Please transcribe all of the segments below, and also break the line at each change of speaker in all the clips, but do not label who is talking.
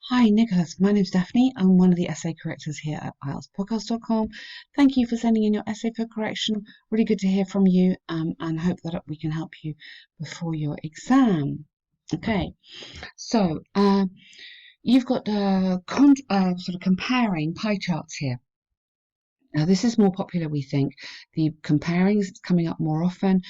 Hi, Nicolas. My name's Daphne. I'm one of the essay correctors here at IELTSpodcast.com. Thank you for sending in your essay for correction. Really good to hear from you and hope that we can help you before your exam. Okay, so you've got sort of comparing pie charts here. Now, this is more popular, we think. The comparing is coming up more often.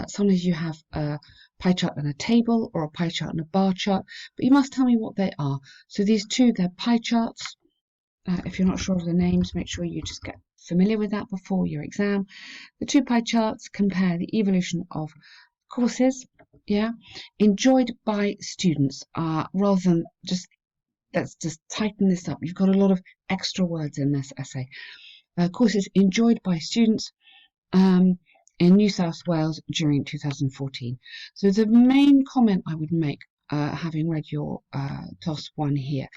Sometimes you have a pie chart and a table, or a pie chart and a bar chart, but you must tell me what they are. So these two, they're pie charts. If you're not sure of the names, make sure you just get familiar with that before your exam. The two pie charts compare the evolution of courses, enjoyed by students, rather than just, let's just tighten this up. You've got a lot of extra words in this essay. Courses enjoyed by students in New South Wales during 2014. So the main comment I would make, having read your task 1 here,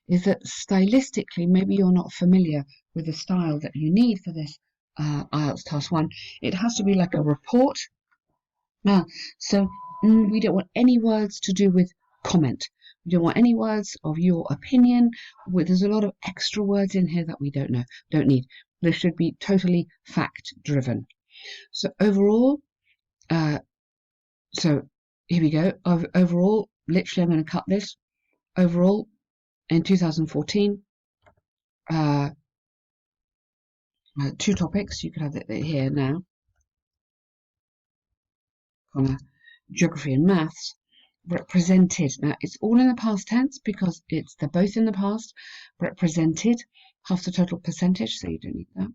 is that stylistically, maybe you're not familiar with the style that you need for this IELTS task 1. It has to be like a report. So we don't want any words to do with comment. We don't want any words of your opinion. There's a lot of extra words in here that we don't need. This should be totally fact driven. So overall, so here we go. Overall, literally, I'm going to cut this. Overall, in 2014, two topics. You could have it here now. Geography and maths. Represented. Now it's all in the past tense because they're both in the past. Represented, half the total percentage, so you don't need that.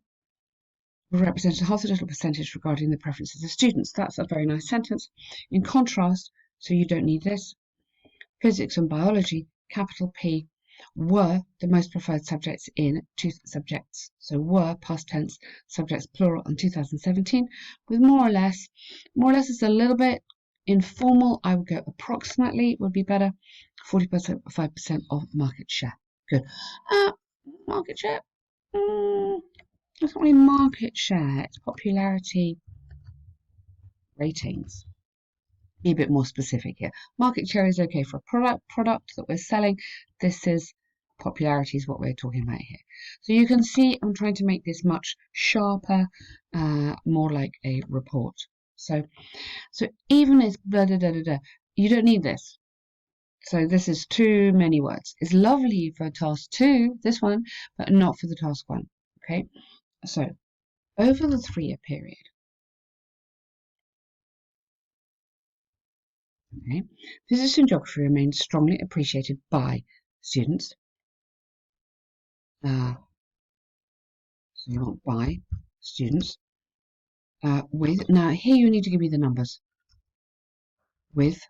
Represented half the total percentage regarding the preferences of students. That's a very nice sentence. In contrast, so you don't need this. Physics and biology, capital P, were the most preferred subjects in two subjects. So were past tense, subjects plural in 2017, with more or less. More or less is a little bit informal. I would go approximately would be better. 40%, 5% of market share. Good. Market share. It's not really market share. It's popularity ratings. Be a bit more specific here. Market share is okay for a product that we're selling. This is popularity is what we're talking about here. So you can see I'm trying to make this much sharper, more like a report. So even as blah, blah, blah, blah, blah, you don't need this. So this is too many words. It's lovely for task 2, this one, but not for the task 1. Okay, so over the 3-year period, okay, physics and geography remain strongly appreciated by students. So you want by students. With, now here you need to give me the numbers. With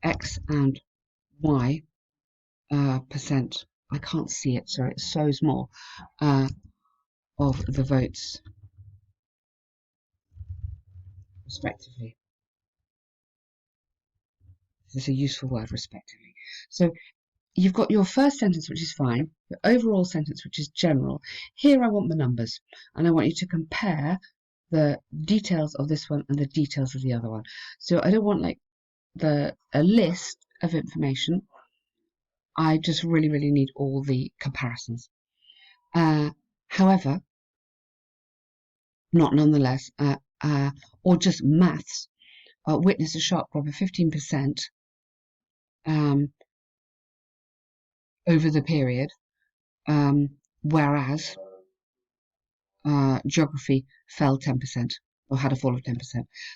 X and Y percent, I can't see it, sorry, it's so small, of the votes respectively. This is a useful word, respectively. So you've got your first sentence, which is fine, your overall sentence, which is general. Here I want the numbers, and I want you to compare the details of this one and the details of the other one. So I don't want like a list of information. I just really need all the comparisons. However, not nonetheless, or just maths, witness a sharp drop of 15% over the period, whereas geography fell 10% or had a fall of 10%.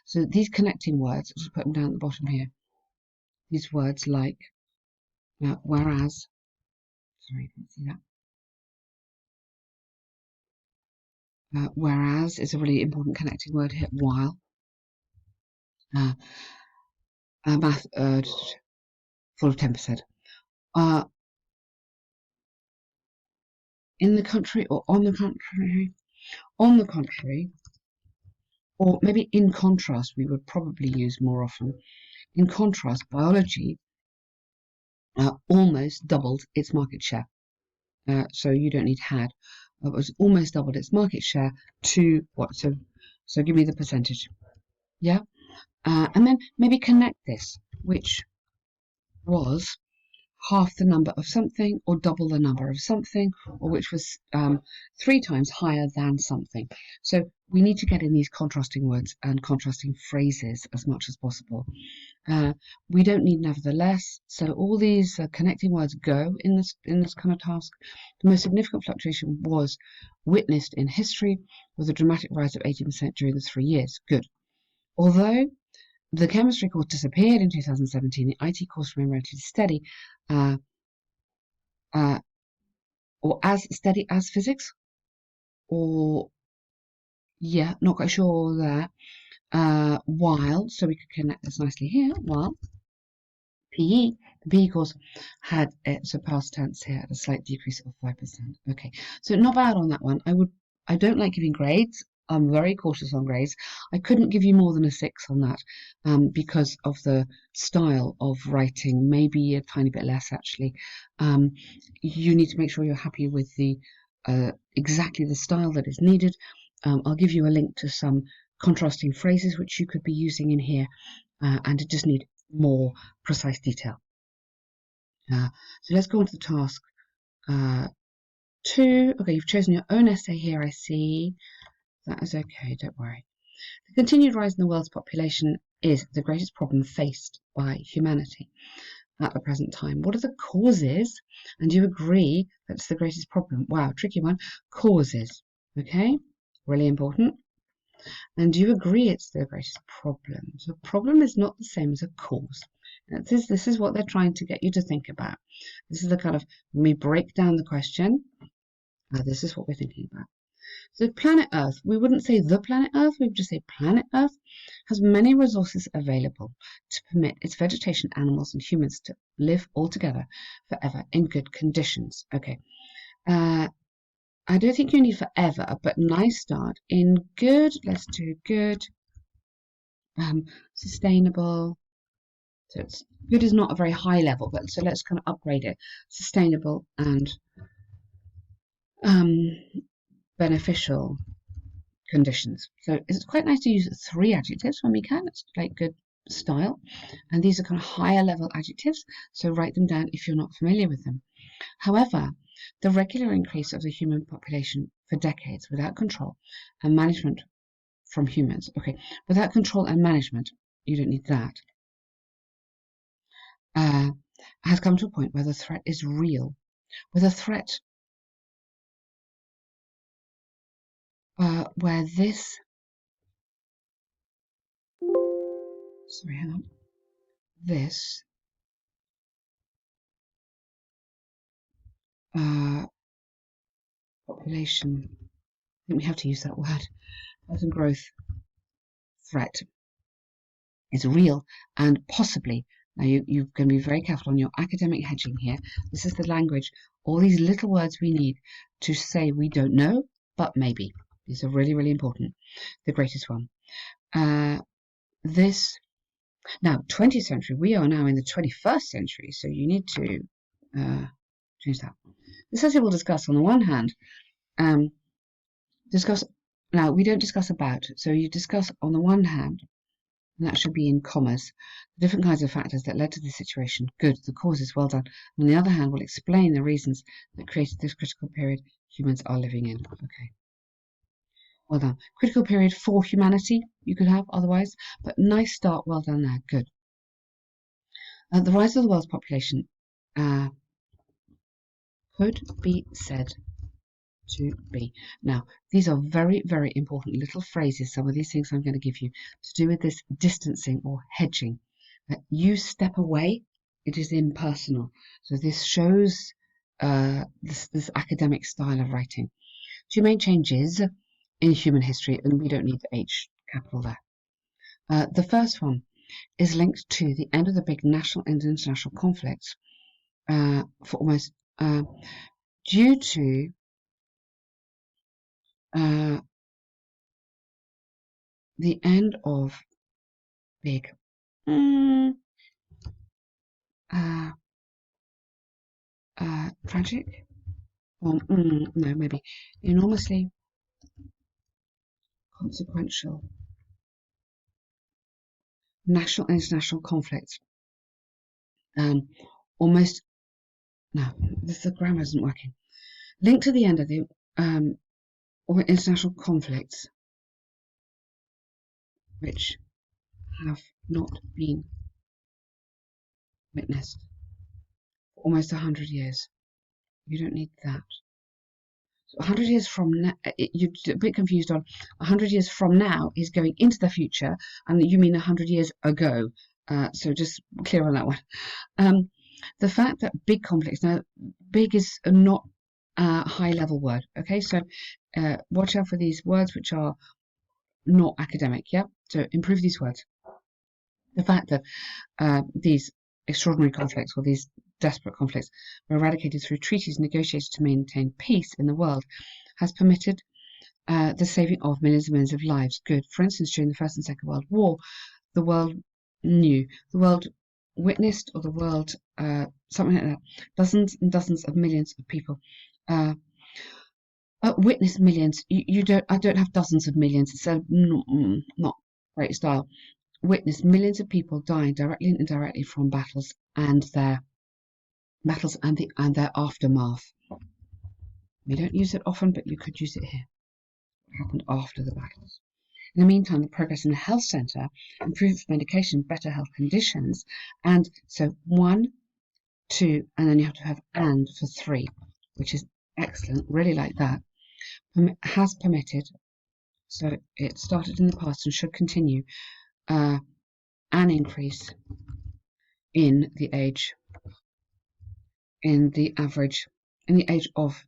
So these connecting words, I'll just put them down at the bottom here. These words like whereas, sorry, you can't see that. Whereas is a really important connecting word here. While. Math full of 10%. In the country or on the contrary? On the contrary, or maybe in contrast, we would probably use more often. In contrast, biology almost doubled its market share. So you don't need had. It was almost doubled its market share to what? So give me the percentage. Yeah, and then maybe connect this, which was half the number of something, or double the number of something, or which was 3 times higher than something. So we need to get in these contrasting words and contrasting phrases as much as possible. We don't need nevertheless, so all these connecting words go in this kind of task. The most significant fluctuation was witnessed in history, with a dramatic rise of 18% during the 3 years. Good. Although the chemistry course disappeared in 2017, the IT course remained relatively steady, uh, or as steady as physics, or yeah, not quite sure there. While, so we could connect this nicely here, while PE, the PE course had its past tense here at a slight decrease of 5%. Okay, so not bad on that one. I don't like giving grades. I'm very cautious on grades. I couldn't give you more than a 6 on that because of the style of writing, maybe a tiny bit less actually. You need to make sure you're happy with the exactly the style that is needed. I'll give you a link to some contrasting phrases which you could be using in here, and it just need more precise detail. So let's go on to the task 2. Okay, you've chosen your own essay here, I see. That is okay, don't worry. The continued rise in the world's population is the greatest problem faced by humanity at the present time. What are the causes? And do you agree that's the greatest problem? Wow, tricky one. Causes, okay? Really important. And do you agree it's the greatest problem? So problem is not the same as a cause. This is what they're trying to get you to think about. This is the kind of, when we break down the question, this is what we're thinking about. So planet Earth, we wouldn't say the planet Earth, we would just say planet Earth has many resources available to permit its vegetation, animals and humans to live all together forever in good conditions. Okay. I don't think you need forever, but nice start. In good, let's do good. Sustainable. So it's good is not a very high level, but so let's kind of upgrade it. Sustainable and beneficial conditions. So it's quite nice to use 3 adjectives when we can. It's like good style. And these are kind of higher level adjectives, so write them down if you're not familiar with them. However, the regular increase of the human population for decades without control and management from humans. Okay, without control and management, you don't need that. Has come to a point where the threat is real. With a threat where this, sorry, hang on, this population, I think we have to use that word, person growth threat is real and possibly, now you're going to be very careful on your academic hedging here. This is the language, all these little words we need to say we don't know, but maybe. These are really, really important. The greatest one. This, now 20th century, we are now in the 21st century, so you need to change that. This essay will discuss, on the one hand, now we don't discuss about, so you discuss on the one hand, and that should be in commas, the different kinds of factors that led to this situation. Good, the causes, well done. On the other hand, will explain the reasons that created this critical period humans are living in. Okay. Well done. Critical period for humanity, you could have otherwise, but nice start, well done there, good. The rise of the world's population could be said to be. Now, these are very, very important little phrases, some of these things I'm going to give you, to do with this distancing or hedging. You step away, it is impersonal. So this shows this academic style of writing. 2 main changes in human history, and we don't need the H capital there. The first one is linked to the end of the big national and international conflicts for almost due to the end of big tragic, or no, maybe enormously consequential national and international conflicts, almost No, the grammar isn't working. Linked to the end of the or international conflicts which have not been witnessed for almost 100 years. You don't need that. So 100 years from now, you're a bit confused on 100 years from now is going into the future, and you mean 100 years ago. So just clear on that one. The fact that big conflicts, now big is not a high level word, okay? So watch out for these words which are not academic, yeah? So improve these words. The fact that these extraordinary conflicts or these desperate conflicts were eradicated through treaties negotiated to maintain peace in the world has permitted the saving of millions and millions of lives. Good. For instance, during the First and Second World War, the world knew, the world witnessed, or the world, something like that, dozens and dozens of millions of people witness millions. You don't. I don't have dozens of millions. So not great style. Witness millions of people dying directly and indirectly from battles and their aftermath. We don't use it often, but you could use it here. What happened after the battles? In the meantime, the progress in the health centre, improved medication, better health conditions, and so 1, 2, and then you have to have and for 3, which is excellent. Really like that. Has permitted. So it started in the past and should continue. An increase in the age, in the age of,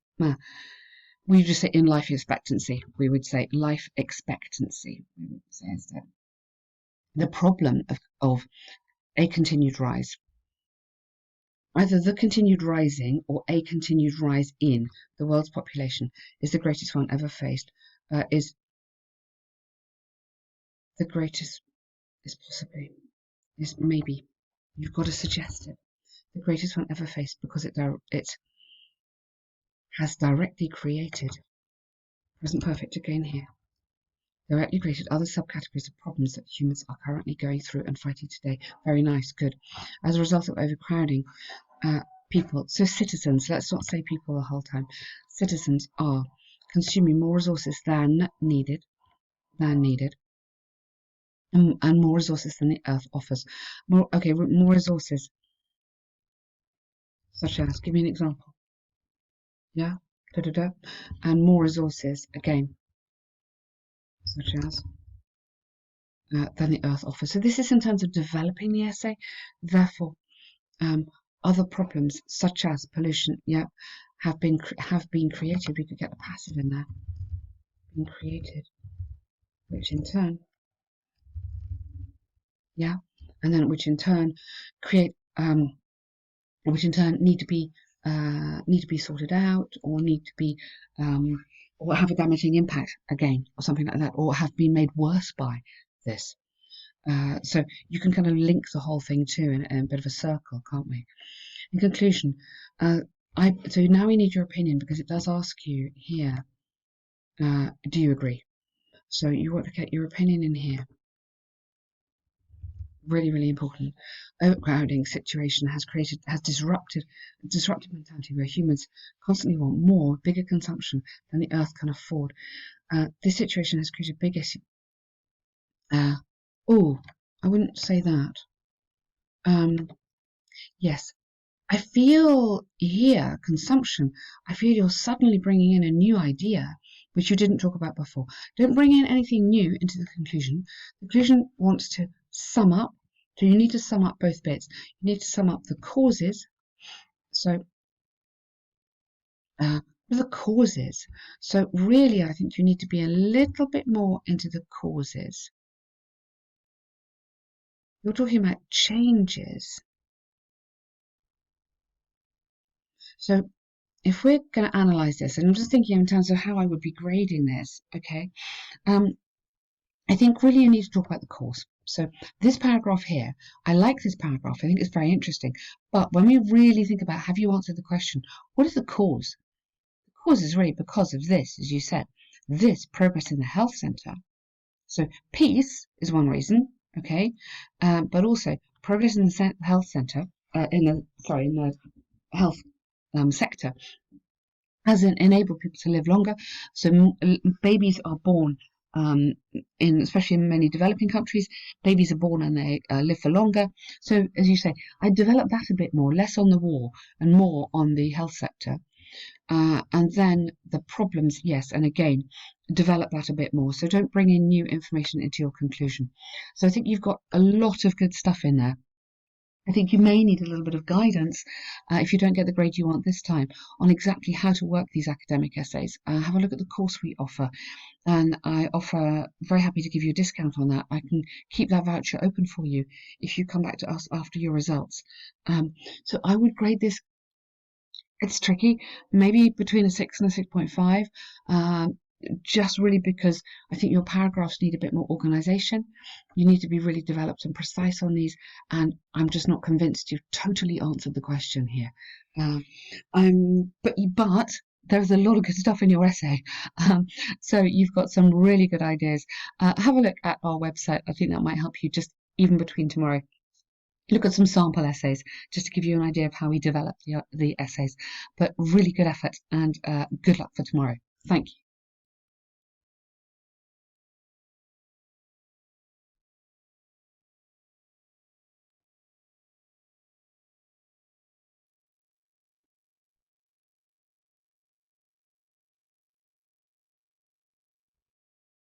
we just say in life expectancy. We would say life expectancy. We would say instead. The problem of a continued rise, either the continued rising or a continued rise in the world's population, is the greatest one ever faced. Is the greatest, is possibly, is maybe. You've got to suggest it. The greatest one ever faced because it has directly created, present perfect again here, directly created other subcategories of problems that humans are currently going through and fighting today. Very nice, good. As a result of overcrowding, people, so citizens, let's not say people the whole time, citizens are consuming more resources than needed, and more resources than the earth offers. More resources, such as, give me an example. Yeah, and more resources again, such as than the earth offers. So this is in terms of developing the essay. Therefore, other problems such as pollution, yeah, have been created. We could get the passive in there, been created, which in turn, yeah, and then which in turn create, which in turn need to be sorted out, or need to be, or have a damaging impact again, or something like that, or have been made worse by this. So you can kind of link the whole thing too in a bit of a circle, can't we? In conclusion, so now we need your opinion, because it does ask you here, do you agree? So you want to get your opinion in here. Really, really important. Overcrowding situation has disrupted mentality where humans constantly want more, bigger consumption than the earth can afford. This situation has created big issue. Oh, I wouldn't say that. Yes, I feel here, consumption, I feel you're suddenly bringing in a new idea, which you didn't talk about before. Don't bring in anything new into the conclusion. The conclusion wants to sum up. So you need to sum up both bits. You need to sum up the causes. So, the causes. So really, I think you need to be a little bit more into the causes. You're talking about changes. So if we're going to analyze this, and I'm just thinking in terms of how I would be grading this, okay, I think really you need to talk about the cause. So this paragraph here, I like this paragraph. I think it's very interesting. But when we really think about, have you answered the question, what is the cause? The cause is really because of this, as you said, this progress in the health centre. So peace is one reason, okay, but also progress in the health centre, in the health sector has enabled people to live longer. So babies are born especially in many developing countries, babies are born and they live for longer. So as you say, I developed that a bit more, less on the war and more on the health sector. And then the problems, yes, and again, develop that a bit more. So don't bring in new information into your conclusion. So I think you've got a lot of good stuff in there. I think you may need a little bit of guidance if you don't get the grade you want this time on exactly how to work these academic essays. Have a look at the course we offer, and I offer, very happy to give you a discount on that. I can keep that voucher open for you if you come back to us after your results. So I would grade this. It's tricky, maybe between a 6 and a 6.5, just really because I think your paragraphs need a bit more organisation. You need to be really developed and precise on these, and I'm just not convinced you've totally answered the question here. But there's a lot of good stuff in your essay, so you've got some really good ideas. Have a look at our website. I think that might help you just even between tomorrow. Look at some sample essays just to give you an idea of how we develop the essays. But really good effort, and good luck for tomorrow. Thank you.